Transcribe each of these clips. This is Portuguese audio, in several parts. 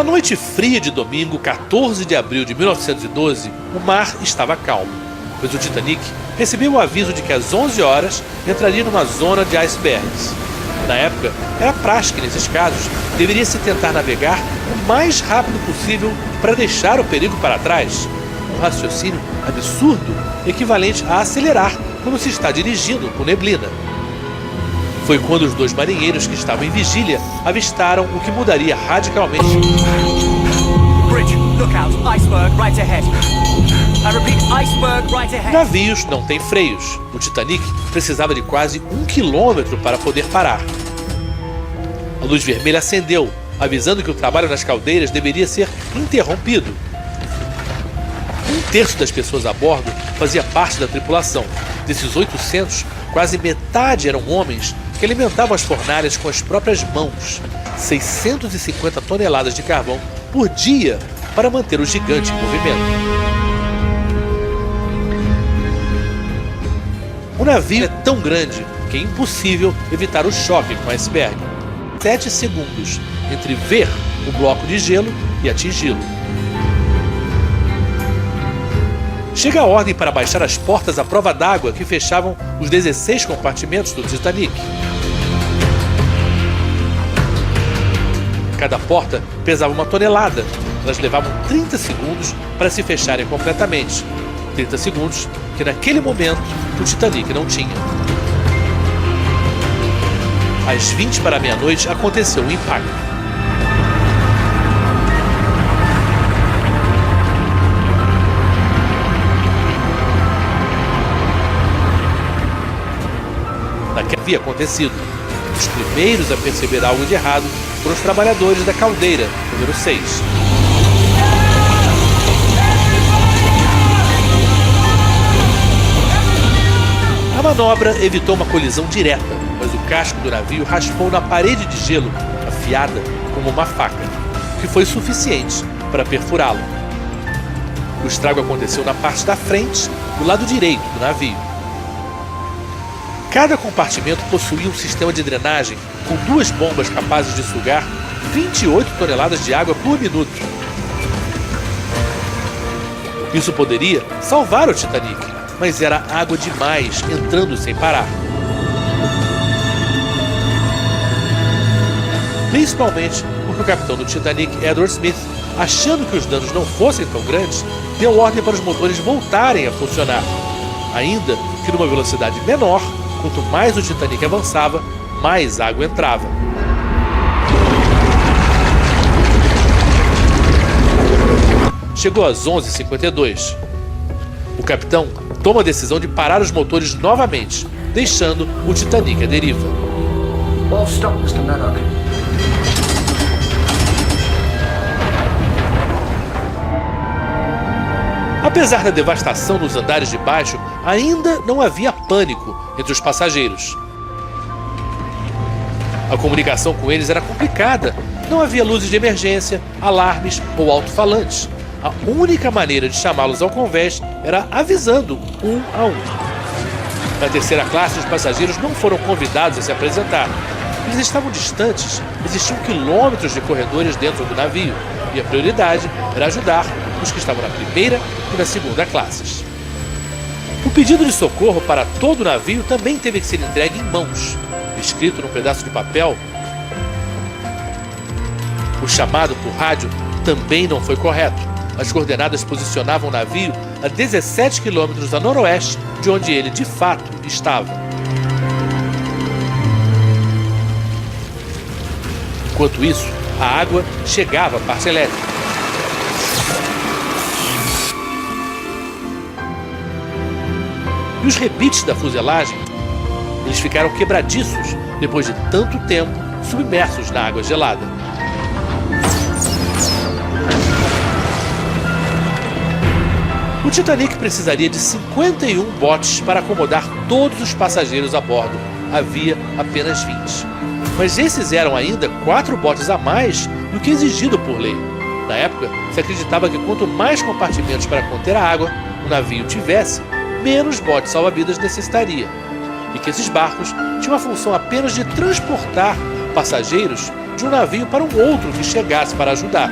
Na noite fria de domingo, 14 de abril de 1912, o mar estava calmo, pois o Titanic recebeu o aviso de que às 11 horas entraria numa zona de icebergs. Na época, era prática nesses casos, deveria-se tentar navegar o mais rápido possível para deixar o perigo para trás. Um raciocínio absurdo, equivalente a acelerar quando se está dirigindo com neblina. Foi quando os dois marinheiros que estavam em vigília avistaram o que mudaria radicalmente. Bridge, look out, iceberg right ahead. I repeat, iceberg right ahead. Navios não têm freios. O Titanic precisava de quase 1 quilômetro para poder parar. A luz vermelha acendeu, avisando que o trabalho nas caldeiras deveria ser interrompido. 1/3 das pessoas a bordo fazia parte da tripulação. Desses 800, quase metade eram homens que alimentavam as fornalhas com as próprias mãos. 650 toneladas de carvão por dia para manter o gigante em movimento. O navio é tão grande que é impossível evitar o choque com o iceberg. 7 segundos entre ver o bloco de gelo e atingi-lo. Chega a ordem para baixar as portas à prova d'água que fechavam os 16 compartimentos do Titanic. Cada porta pesava 1 tonelada. Elas levavam 30 segundos para se fecharem completamente. 30 segundos que naquele momento o Titanic não tinha. Às 20 para meia-noite aconteceu o impacto. Que havia acontecido. Os primeiros a perceber algo de errado foram os trabalhadores da caldeira, número 6. A manobra evitou uma colisão direta, mas o casco do navio raspou na parede de gelo, afiada como uma faca, que foi suficiente para perfurá-lo. O estrago aconteceu na parte da frente, do lado direito do navio. Cada compartimento possuía um sistema de drenagem com 2 bombas capazes de sugar 28 toneladas de água por minuto. Isso poderia salvar o Titanic, mas era água demais entrando sem parar. Principalmente porque o capitão do Titanic, Edward Smith, achando que os danos não fossem tão grandes, deu ordem para os motores voltarem a funcionar, ainda que numa velocidade menor. Quanto mais o Titanic avançava, mais água entrava. Chegou às 11h52. O capitão toma a decisão de parar os motores novamente, deixando o Titanic à deriva. All stop, Mr. Maddock. Apesar da devastação nos andares de baixo, ainda não havia pânico entre os passageiros. A comunicação com eles era complicada. Não havia luzes de emergência, alarmes ou alto-falantes. A única maneira de chamá-los ao convés era avisando um a um. Na terceira classe, os passageiros não foram convidados a se apresentar. Eles estavam distantes, existiam quilômetros de corredores dentro do navio, e a prioridade era ajudar os que estavam na primeira e na segunda classes. O pedido de socorro para todo o navio também teve que ser entregue em mãos, escrito num pedaço de papel. O chamado por rádio também não foi correto. As coordenadas posicionavam o navio a 17 quilômetros a noroeste de onde ele de fato estava. Enquanto isso, a água chegava à parte elétrica. E os rebites da fuselagem, eles ficaram quebradiços depois de tanto tempo submersos na água gelada. O Titanic precisaria de 51 botes para acomodar todos os passageiros a bordo. Havia apenas 20. Mas esses eram ainda 4 botes a mais do que exigido por lei. Na época, se acreditava que quanto mais compartimentos para conter a água o navio tivesse, menos botes salva-vidas necessitaria. E que esses barcos tinham a função apenas de transportar passageiros de um navio para um outro que chegasse para ajudar.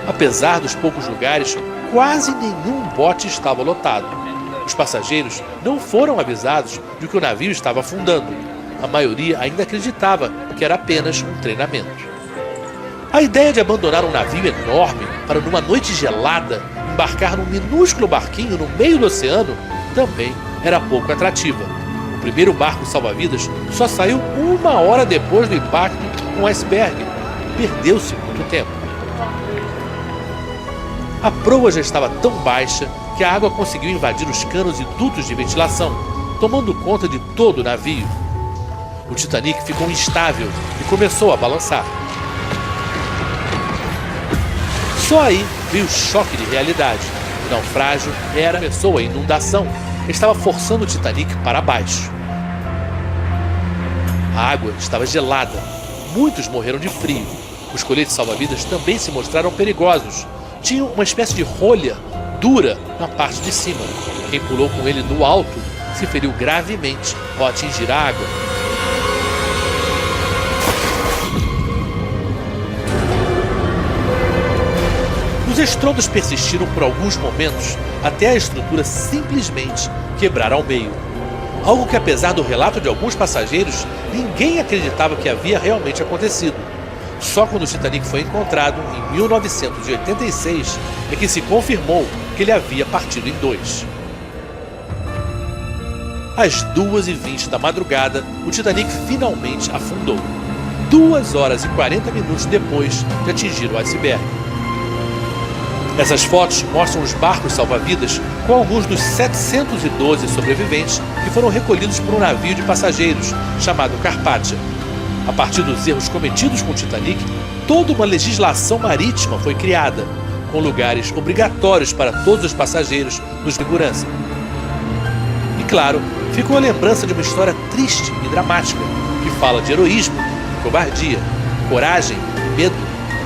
Apesar dos poucos lugares, quase nenhum bote estava lotado. Os passageiros não foram avisados de que o navio estava afundando. A maioria ainda acreditava que era apenas um treinamento. A ideia de abandonar um navio enorme para, numa noite gelada, embarcar num minúsculo barquinho no meio do oceano também era pouco atrativa. O primeiro barco salva-vidas só saiu 1 hora depois do impacto com o iceberg. Perdeu-se muito tempo. A proa já estava tão baixa que a água conseguiu invadir os canos e dutos de ventilação, tomando conta de todo o navio. O Titanic ficou instável e começou a balançar. Só aí veio o choque de realidade. O naufrágio começou a inundação, que estava forçando o Titanic para baixo. A água estava gelada. Muitos morreram de frio. Os coletes salva-vidas também se mostraram perigosos. Tinham uma espécie de rolha dura na parte de cima. Quem pulou com ele no alto se feriu gravemente ao atingir a água. Os estrondos persistiram por alguns momentos até a estrutura simplesmente quebrar ao meio. Algo que, apesar do relato de alguns passageiros, ninguém acreditava que havia realmente acontecido. Só quando o Titanic foi encontrado, em 1986, é que se confirmou que ele havia partido em dois. Às 2h20 da madrugada, o Titanic finalmente afundou. 2 horas e 40 minutos depois de atingir o iceberg. Essas fotos mostram os barcos salva-vidas com alguns dos 712 sobreviventes que foram recolhidos por um navio de passageiros chamado Carpathia. A partir dos erros cometidos com o Titanic, toda uma legislação marítima foi criada, com lugares obrigatórios para todos os passageiros nos segurança. E claro, ficou a lembrança de uma história triste e dramática, que fala de heroísmo e covardia, coragem e medo,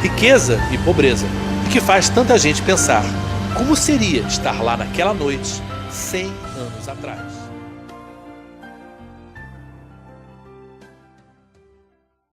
riqueza e pobreza, e que faz tanta gente pensar como seria estar lá naquela noite 100 anos atrás.